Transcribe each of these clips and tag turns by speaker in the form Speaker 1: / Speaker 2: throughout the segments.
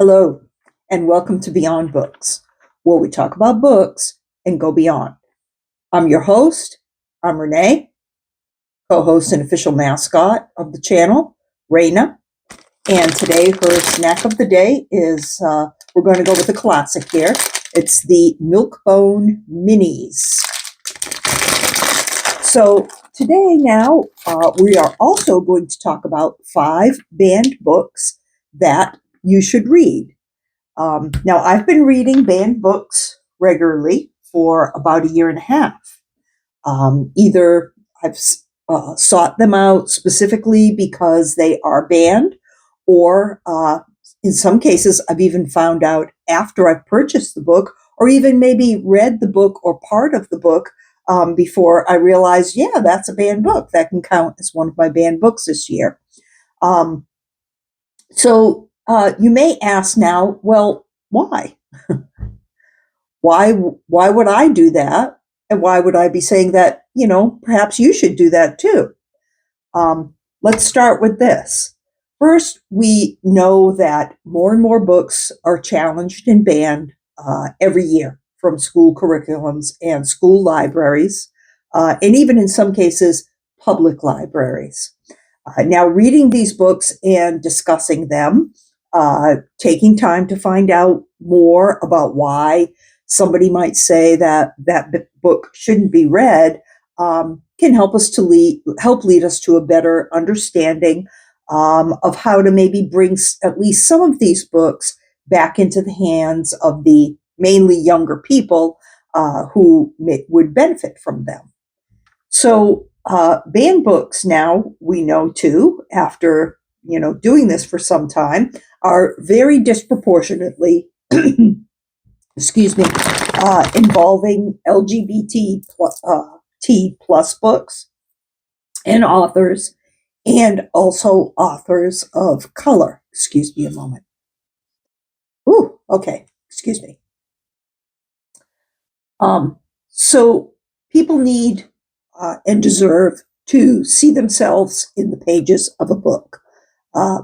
Speaker 1: Hello, and welcome to Beyond Books, where we talk about books and go beyond. I'm your host. I'm Renee, co-host and official mascot of the channel, Raina. And today her snack of the day is, we're going to go with a classic here. It's the Milk-Bone Minis. So today now, we are also going to talk about 5 banned books that you should read. Now, I've been reading banned books regularly for about a year and a half. Either I've sought them out specifically because they are banned, or in some cases, I've even found out after I've purchased the book, or even maybe read the book or part of the book before I realized, yeah, that's a banned book. That can count as one of my banned books this year. So you may ask now, well, why? why would I do that? And why would I be saying that, perhaps you should do that too? Let's start with this. First, we know that more and more books are challenged and banned every year from school curriculums and school libraries, and even in some cases, public libraries. Now, reading these books and discussing them, taking time to find out more about why somebody might say that book shouldn't be read, can help us to lead us to a better understanding of how to maybe bring at least some of these books back into the hands of the mainly younger people who would benefit from them. So banned books now, we know too, after doing this for some time, are very disproportionately excuse me, involving LGBT plus books and authors, and also authors of color. Excuse me a moment. Ooh, okay, excuse me. So people need and deserve to see themselves in the pages of a book,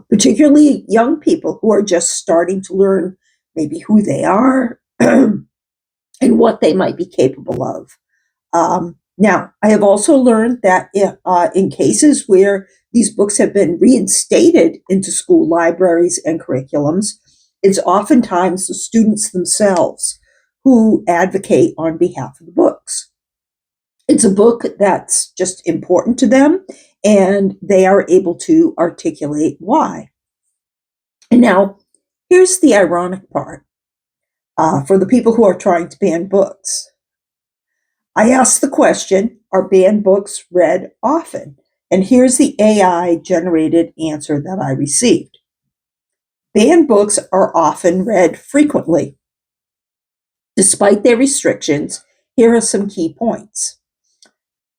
Speaker 1: particularly young people who are just starting to learn maybe who they are and what they might be capable of. Now, I have also learned that in cases where these books have been reinstated into school libraries and curriculums, it's oftentimes the students themselves who advocate on behalf of the books. It's a book that's just important to them, and they are able to articulate why. And now, here's the ironic part for the people who are trying to ban books. I asked the question, are banned books read often? And here's the AI-generated answer that I received. Banned books are often read frequently. Despite their restrictions, here are some key points.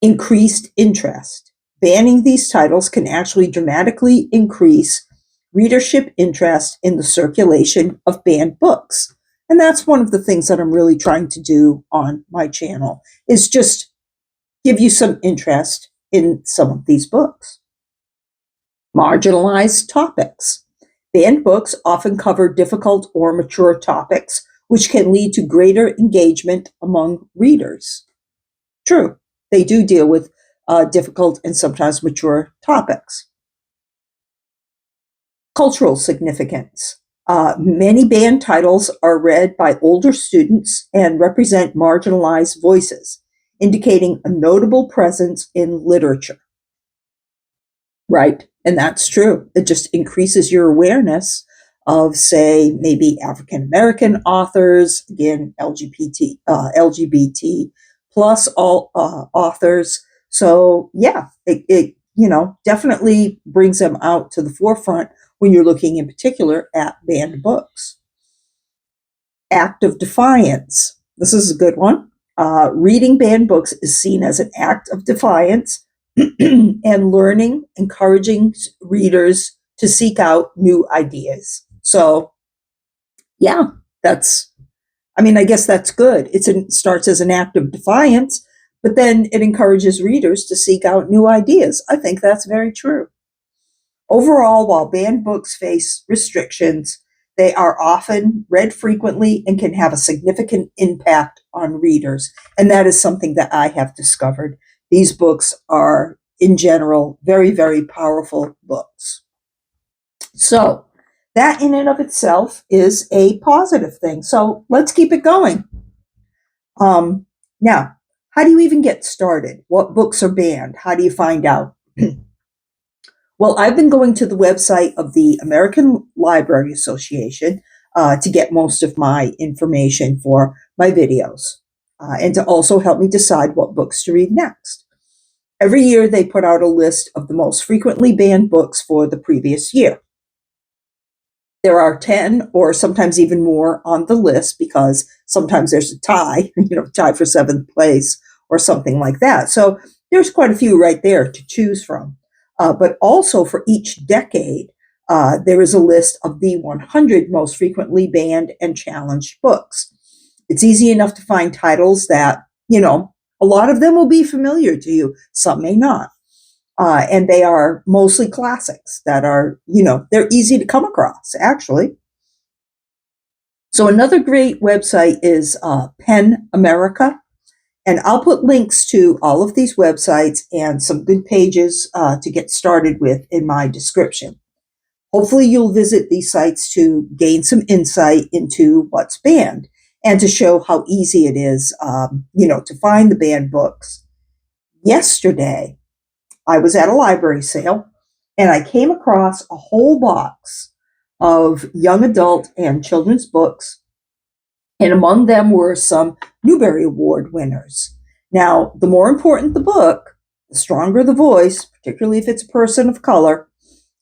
Speaker 1: Increased interest. Banning these titles can actually dramatically increase readership interest in the circulation of banned books. And that's one of the things that I'm really trying to do on my channel, is just give you some interest in some of these books. Marginalized topics. Banned books often cover difficult or mature topics, which can lead to greater engagement among readers. True, they do deal with difficult and sometimes mature topics. Cultural significance. Many banned titles are read by older students and represent marginalized voices, indicating a notable presence in literature. Right, and that's true. It just increases your awareness of, say, maybe African American authors, again, LGBT plus all authors. So yeah, it definitely brings them out to the forefront when you're looking in particular at banned books. Act of defiance. This is a good one. Reading banned books is seen as an act of defiance and learning, encouraging readers to seek out new ideas. So, yeah, I guess that's good. It starts as an act of defiance, but then it encourages readers to seek out new ideas. I think that's very true. Overall, while banned books face restrictions, They are often read frequently and can have a significant impact on readers. And that is something that I have discovered. These books are, in general, very, very powerful books. So that in and of itself is a positive thing. So let's keep it going. Now, how do you even get started? What books are banned? How do you find out? Well, I've been going to the website of the American Library Association to get most of my information for my videos and to also help me decide what books to read next. Every year, they put out a list of the most frequently banned books for the previous year. There are 10 or sometimes even more on the list because sometimes there's a tie, tie for seventh place or something like that. So there's quite a few right there to choose from. But also for each decade, there is a list of the 100 most frequently banned and challenged books. It's easy enough to find titles that, a lot of them will be familiar to you. Some may not. And they are mostly classics that are, they're easy to come across, actually. So another great website is Pen America. And I'll put links to all of these websites and some good pages to get started with in my description. Hopefully you'll visit these sites to gain some insight into what's banned and to show how easy it is, to find the banned books. Yesterday, I was at a library sale and I came across a whole box of young adult and children's books. And among them were some Newbery Award winners. Now, the more important the book, the stronger the voice, particularly if it's a person of color,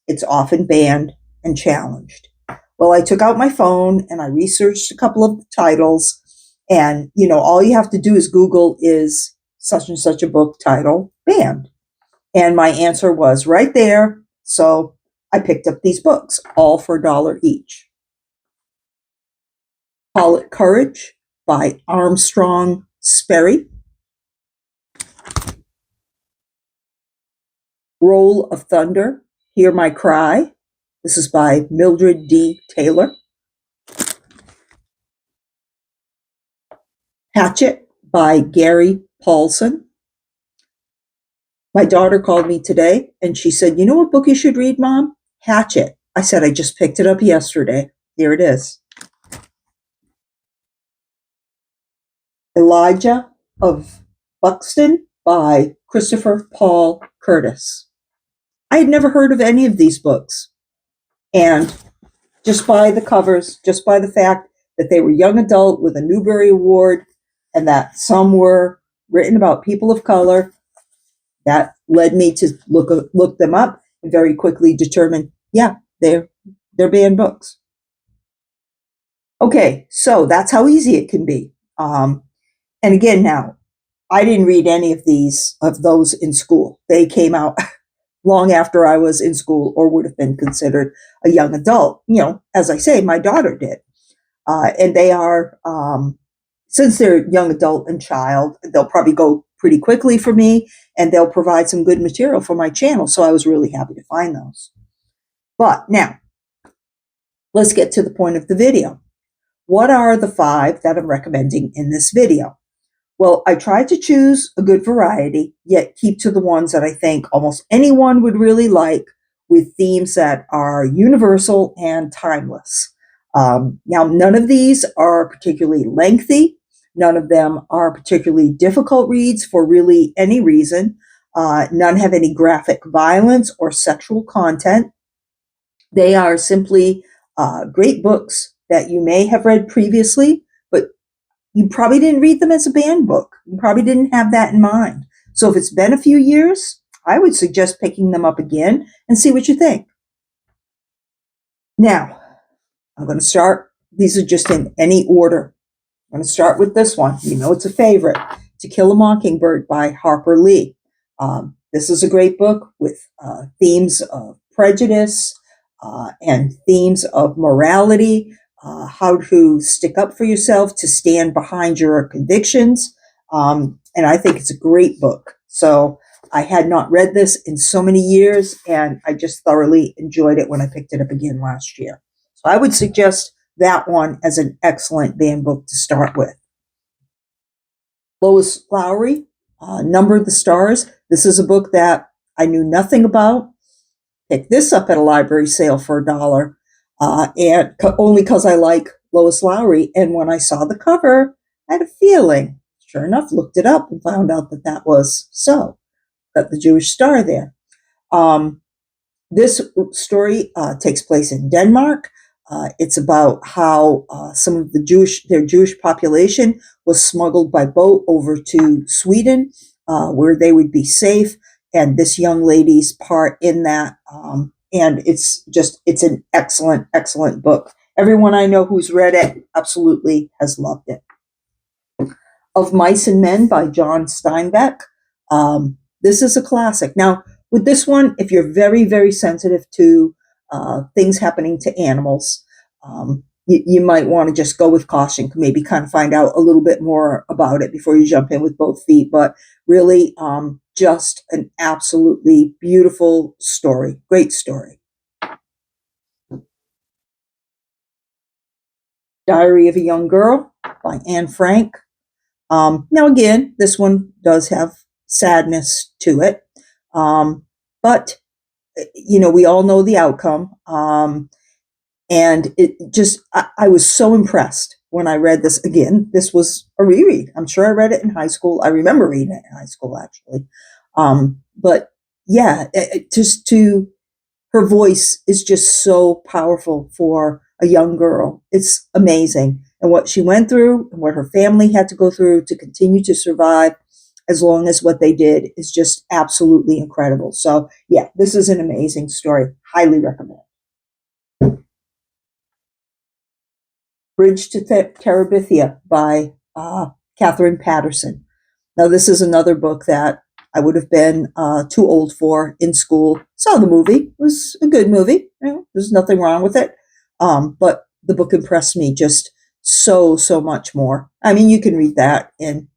Speaker 1: it's often banned and challenged. Well, I took out my phone and I researched a couple of the titles. And, all you have to do is Google is such and such a book title banned. And my answer was right there. So I picked up these books, all for $1 each. Call It Courage by Armstrong Sperry. Roll of Thunder, Hear My Cry. This is by Mildred D. Taylor. Hatchet by Gary Paulson. My daughter called me today and she said, "You know what book you should read, Mom? Hatchet." I said, "I just picked it up yesterday." Here it is. Elijah of Buxton by Christopher Paul Curtis. I had never heard of any of these books. And just by the covers, just by the fact that they were young adult with a Newbery Award and that some were written about people of color, that led me to look them up and very quickly determine, yeah, they're banned books. Okay, so that's how easy it can be. And again, now, I didn't read any of those in school. They came out long after I was in school or would have been considered a young adult. As I say, my daughter did. And they are, since they're young adult and child, they'll probably go pretty quickly for me and they'll provide some good material for my channel. So I was really happy to find those. But now, let's get to the point of the video. What are the 5 that I'm recommending in this video? Well, I tried to choose a good variety, yet keep to the ones that I think almost anyone would really like, with themes that are universal and timeless. Now, none of these are particularly lengthy. None of them are particularly difficult reads for really any reason. None have any graphic violence or sexual content. They are simply great books that you may have read previously, but you probably didn't read them as a banned book. You probably didn't have that in mind. So if it's been a few years, I would suggest picking them up again and see what you think. Now, I'm going to start. These are just in any order. I'm going to start with this one. It's a favorite, To Kill a Mockingbird by Harper Lee. This is a great book with themes of prejudice and themes of morality, how to stick up for yourself, to stand behind your convictions. And I think it's a great book. So I had not read this in so many years, and I just thoroughly enjoyed it when I picked it up again last year. I would suggest that one as an excellent banned book to start with. Lois Lowry, Number the Stars. This is a book that I knew nothing about. Picked this up at a library sale for $1, and only because I like Lois Lowry. And when I saw the cover, I had a feeling. Sure enough, looked it up and found out that that was so. Got the Jewish star there. This story takes place in Denmark. It's about how some of their Jewish population was smuggled by boat over to Sweden, where they would be safe, and this young lady's part in that. And it's an excellent, excellent book. Everyone I know who's read it absolutely has loved it. Of Mice and Men by John Steinbeck. This is a classic. Now, with this one, if you're very, very sensitive to things happening to animals, you might want to just go with caution, maybe kind of find out a little bit more about it before you jump in with both feet. But really, just an absolutely beautiful story. Great story. Diary of a Young Girl by Anne Frank. Now, again, this one does have sadness to it. But, we all know the outcome. And it just, I was so impressed when I read this again. This was a reread. I'm sure I read it in high school. I remember reading it in high school, actually. But yeah, her voice is just so powerful for a young girl. It's amazing. And what she went through and what her family had to go through to continue to survive as long as what they did is just absolutely incredible. So yeah, this is an amazing story. Highly recommend. Bridge to Terabithia by Catherine Patterson. Now, this is another book that I would have been too old for in school. Saw the movie. It was a good movie. There's nothing wrong with it. But the book impressed me just so much more. I mean, you can read that in,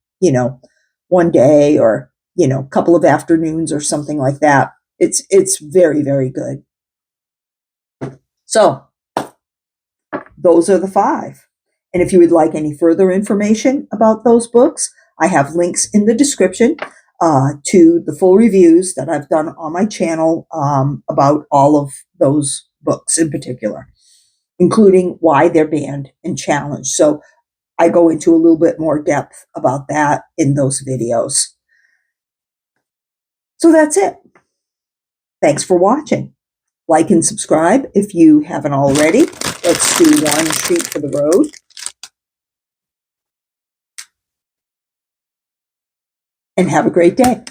Speaker 1: one day or, a couple of afternoons or something like that. It's very, very good. So those are the 5. And if you would like any further information about those books, I have links in the description to the full reviews that I've done on my channel about all of those books in particular, including why they're banned and challenged. So I go into a little bit more depth about that in those videos. So that's it. Thanks for watching. Like and subscribe if you haven't already. Let's do one treat for the road. And have a great day.